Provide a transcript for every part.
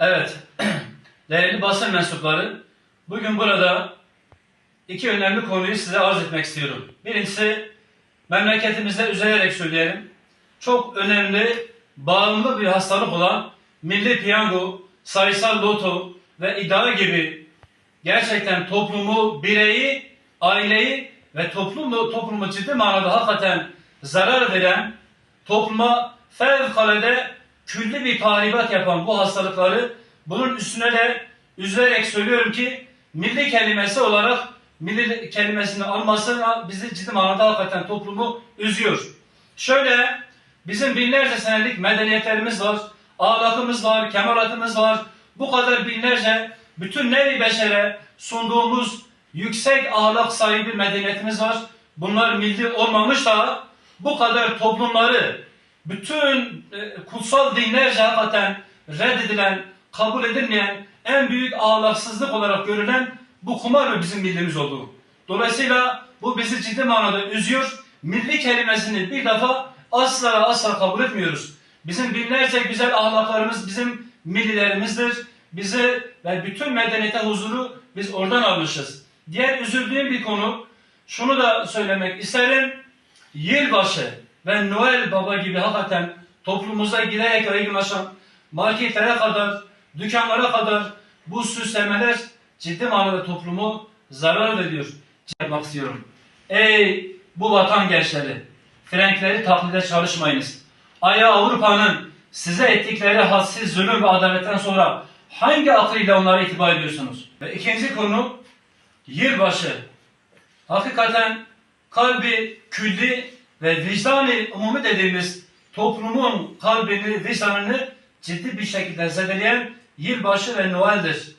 Evet, değerli basın mensupları, bugün burada iki önemli konuyu size arz etmek istiyorum. Birincisi, memleketimizde üzülerek söyleyelim, çok önemli, bağımlı bir hastalık olan milli piyango, sayısal loto ve iddia gibi gerçekten toplumu, bireyi, aileyi ve toplumu ciddi manada hakikaten zarar veren, topluma fevkalade külli bir tahribat yapan bu hastalıkları, bunun üstüne de üzülerek söylüyorum ki milli kelimesi olarak milli kelimesini almasına bizi ciddi manada hakikaten toplumu üzüyor. Şöyle, bizim binlerce senelik medeniyetlerimiz var, ahlakımız var, kemalatımız var. Bu kadar binlerce bütün nevi beşere sunduğumuz yüksek ahlak sahibi medeniyetimiz var. Bunlar milli olmamış da bu kadar toplumları, bütün kutsal dinlerce hakikaten reddedilen, kabul edilmeyen, en büyük ahlaksızlık olarak görülen bu kumar ve bizim millimiz oldu. Dolayısıyla bu bizi ciddi manada üzüyor. Milli kelimesini bir defa asla kabul etmiyoruz. Bizim binlerce güzel ahlaklarımız bizim millilerimizdir. Bizi ve bütün medeniyete huzuru biz oradan almışız. Diğer üzüldüğüm bir konu, şunu da söylemek isterim. Yılbaşı ve Noel Baba gibi hakikaten toplumumuza giderek yaygınlaşan marketlere kadar, dükkanlara kadar bu süslemeler ciddi manada toplumu zarar veriyor. Yapmak istiyorum. Ey bu vatan gençleri, frenkleri taklide çalışmayınız. Aya Avrupa'nın size ettikleri hadsiz zulüm ve adaletten sonra hangi aklıyla onlara itibar ediyorsunuz? Ve ikinci konu, yılbaşı. Hakikaten kalbi külli ve vicdanı umumi dediğimiz toplumun kalbini, vicdanını ciddi bir şekilde zedeleyen yılbaşı ve Noel'dir.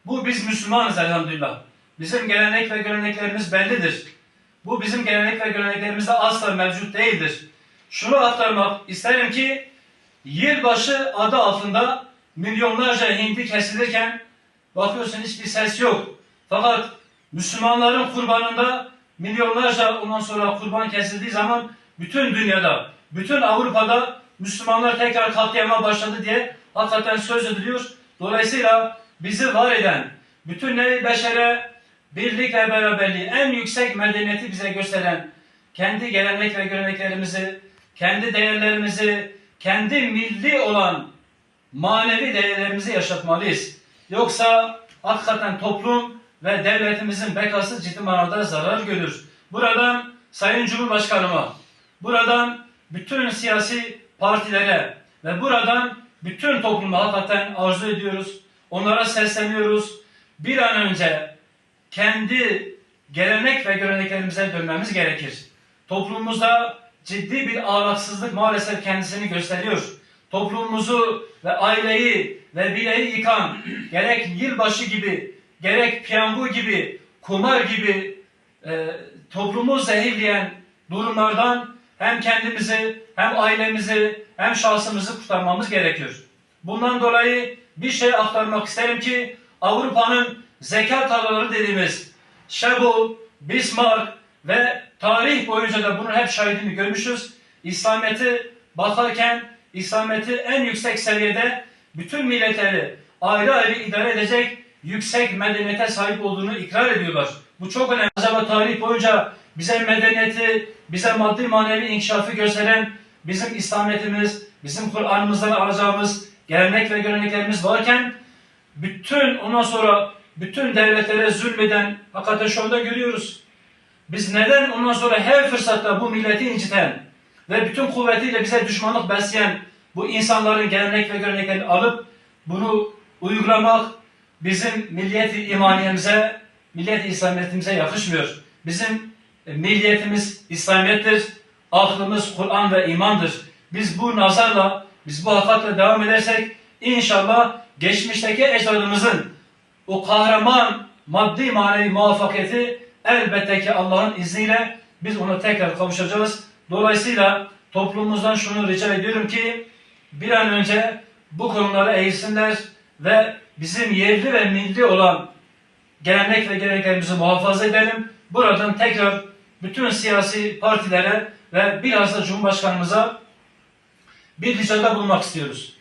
Bu biz Müslümanız elhamdülillah. Bizim gelenek ve göreneklerimiz bellidir. Bu bizim gelenek ve göreneklerimizde asla mevcut değildir. Şunu aktarmak isterim ki yılbaşı adı altında milyonlarca hindi kesilirken bakıyorsun hiçbir ses yok. Fakat Müslümanların kurbanında milyonlarca ondan sonra kurban kesildiği zaman bütün dünyada, bütün Avrupa'da Müslümanlar tekrar katliama başladı diye hakikaten söz ediliyor. Dolayısıyla bizi var eden, bütün nevi beşere birlik ve beraberliği, en yüksek medeniyeti bize gösteren kendi gelenek ve göreneklerimizi, kendi değerlerimizi, kendi milli olan manevi değerlerimizi yaşatmalıyız. Yoksa hakikaten toplum ve devletimizin bekası ciddi manada zarar görür. Buradan Sayın Cumhurbaşkanıma, buradan bütün siyasi partilere ve buradan bütün topluma hakikaten arzu ediyoruz. Onlara sesleniyoruz. Bir an önce kendi gelenek ve göreneklerimize dönmemiz gerekir. Toplumumuzda ciddi bir ahlaksızlık maalesef kendisini gösteriyor. Toplumumuzu ve aileyi ve bireyi yıkan gerek yılbaşı gibi, gerek piyango gibi, kumar gibi toplumu zehirleyen durumlardan hem kendimizi, hem ailemizi, hem şahsımızı kurtarmamız gerekiyor. Bundan dolayı bir şey aktarmak isterim ki Avrupa'nın zeka tarlaları dediğimiz Şebol, Bismarck ve tarih boyunca da bunun hep şahidini görmüşüz. İslamiyet'i bakarken İslamiyet'i en yüksek seviyede bütün milletleri ayrı ayrı idare edecek yüksek medeniyete sahip olduğunu ikrar ediyorlar. Bu çok önemli. Acaba tarih boyunca bize medeniyeti, bize maddi manevi inkişafı gösteren bizim İslamiyetimiz, bizim Kur'an'ımızdan alacağımız gelenek ve göreneklerimiz varken ondan sonra bütün devletlere zulmeden hakikaten şu anda görüyoruz. Biz neden ondan sonra her fırsatta bu milleti inciten ve bütün kuvvetiyle bize düşmanlık besleyen bu insanların gelenek ve göreneklerini alıp bunu uygulamak bizim milliyet-i imaniyemize, milliyet-i İslamiyetimize yakışmıyor. Bizim milliyetimiz İslamiyettir, aklımız Kur'an ve imandır. Biz bu nazarla, biz bu hakikatle devam edersek inşallah geçmişteki ecdadımızın o kahraman maddi manevi muvaffakiyeti elbette ki Allah'ın izniyle biz ona tekrar kavuşacağız. Dolayısıyla toplumumuzdan şunu rica ediyorum ki bir an önce bu konulara eğilsinler ve bizim yerli ve milli olan gelenek ve geleneklerimizi muhafaza edelim. Buradan tekrar bütün siyasi partilere ve bilhassa Cumhurbaşkanımıza bir ricada bulunmak istiyoruz.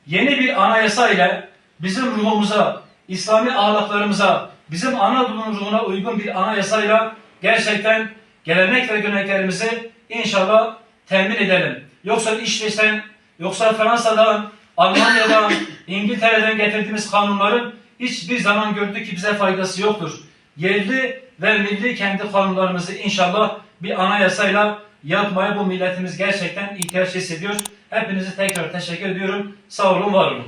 Yeni bir anayasa ile bizim ruhumuza, İslami ahlaklarımıza, bizim Anadolu'nun ruhuna uygun bir anayasayla gerçekten gelenek ve göreneklerimizi inşallah temin edelim. Yoksa İsveç'ten, yoksa Fransa'dan, Almanya'dan, İngiltere'den getirdiğimiz kanunların hiçbir zaman gördük ki bize faydası yoktur. Yerli ve milli kendi kanunlarımızı inşallah bir anayasayla yapmaya bu milletimiz gerçekten ihtiyaç hissediyor. Hepinize tekrar teşekkür ediyorum. Sağ olun, var olun.